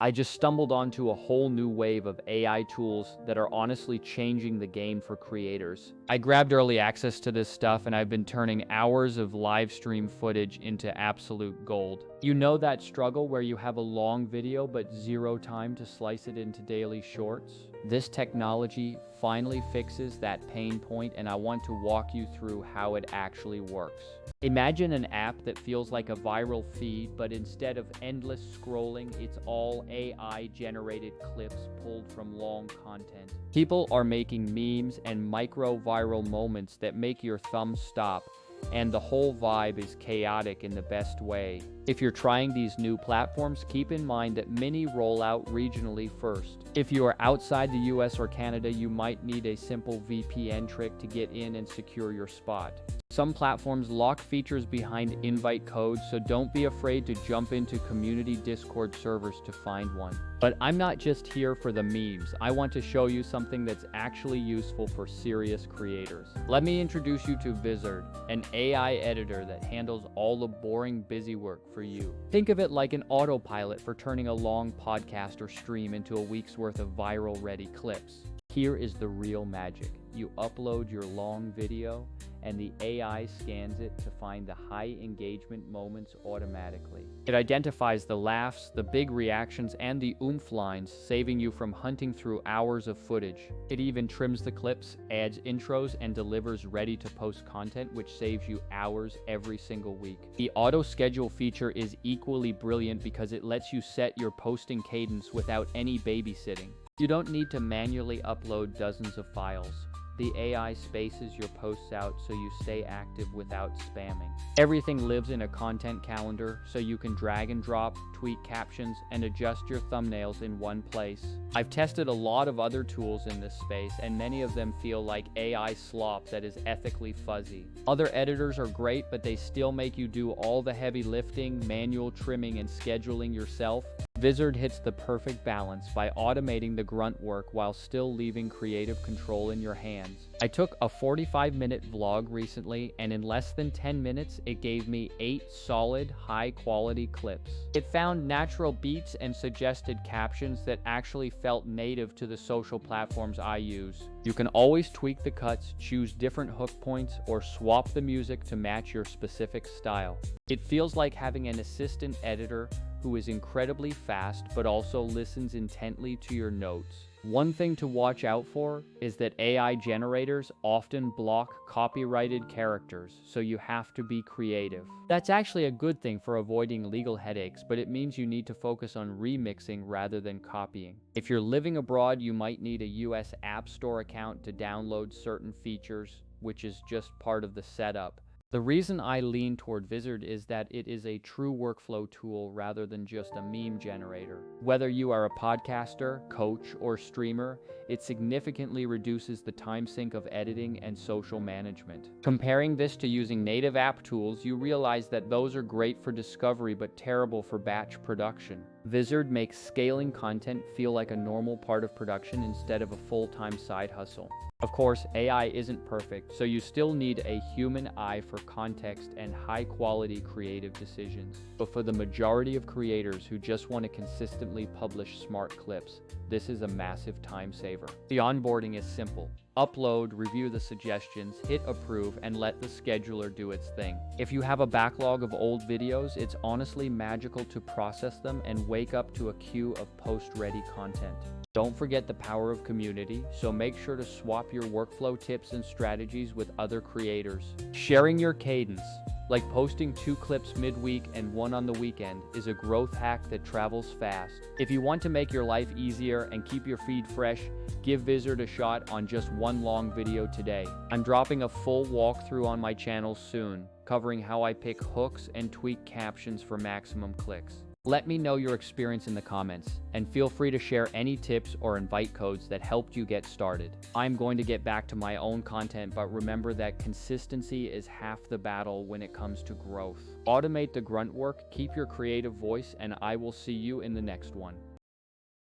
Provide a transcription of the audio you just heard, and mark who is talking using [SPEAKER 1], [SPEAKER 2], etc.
[SPEAKER 1] I just stumbled onto a whole new wave of AI tools that are honestly changing the game for creators. I grabbed early access to this stuff and I've been turning hours of live stream footage into absolute gold. You know that struggle where you have a long video but zero time to slice it into daily shorts? This technology finally fixes that pain point, and I want to walk you through how it actually works. Imagine an app that feels like a viral feed, but instead of endless scrolling, it's all AI-generated clips pulled from long content. People are making memes and micro-viral moments that make your thumb stop, and the whole vibe is chaotic in the best way. If you're trying these new platforms, keep in mind that many roll out regionally first. If you are outside the US or Canada, you might need a simple VPN trick to get in and secure your spot. Some platforms lock features behind invite codes, so don't be afraid to jump into community Discord servers to find one. But I'm not just here for the memes. I want to show you something that's actually useful for serious creators. Let me introduce you to Vizard, an AI editor that handles all the boring, busy work for you. Think of it like an autopilot for turning a long podcast or stream into a week's worth of viral-ready clips. Here is the real magic. You upload your long video, and the AI scans it to find the high engagement moments automatically. It identifies the laughs, the big reactions, and the oomph lines, saving you from hunting through hours of footage. It even trims the clips, adds intros, and delivers ready-to-post content, which saves you hours every single week. The auto-schedule feature is equally brilliant because it lets you set your posting cadence without any babysitting. You don't need to manually upload dozens of files. The AI spaces your posts out so you stay active without spamming. Everything lives in a content calendar, so you can drag and drop, tweak captions, and adjust your thumbnails in one place. I've tested a lot of other tools in this space, and many of them feel like AI slop that is ethically fuzzy. Other editors are great, but they still make you do all the heavy lifting, manual trimming, and scheduling yourself. Vizard hits the perfect balance by automating the grunt work while still leaving creative control in your hands. I took a 45-minute vlog recently, and in less than 10 minutes, it gave me 8 solid, high-quality clips. It found natural beats and suggested captions that actually felt native to the social platforms I use. You can always tweak the cuts, choose different hook points, or swap the music to match your specific style. It feels like having an assistant editor who is incredibly fast but also listens intently to your notes. One thing to watch out for is that AI generators often block copyrighted characters, so you have to be creative. That's actually a good thing for avoiding legal headaches, but it means you need to focus on remixing rather than copying. If you're living abroad, you might need a US App Store account to download certain features, which is just part of the setup. The reason I lean toward Vizard is that it is a true workflow tool rather than just a meme generator. Whether you are a podcaster, coach, or streamer, it significantly reduces the time sink of editing and social management. Comparing this to using native app tools, you realize that those are great for discovery but terrible for batch production. Vizard makes scaling content feel like a normal part of production instead of a full-time side hustle. Of course, AI isn't perfect, so you still need a human eye for context and high-quality creative decisions. But for the majority of creators who just want to consistently publish smart clips, this is a massive time saver. The onboarding is simple. Upload, review the suggestions, hit approve, and let the scheduler do its thing. If you have a backlog of old videos, it's honestly magical to process them and wake up to a queue of post-ready content. Don't forget the power of community, so make sure to swap your workflow tips and strategies with other creators. Sharing your cadence, like posting 2 clips midweek and 1 on the weekend, is a growth hack that travels fast. If you want to make your life easier and keep your feed fresh, give Vizard a shot on just 1 long video today. I'm dropping a full walkthrough on my channel soon, covering how I pick hooks and tweak captions for maximum clicks. Let me know your experience in the comments, and feel free to share any tips or invite codes that helped you get started. I'm going to get back to my own content, but remember that consistency is half the battle when it comes to growth. Automate the grunt work, keep your creative voice, and I will see you in the next one.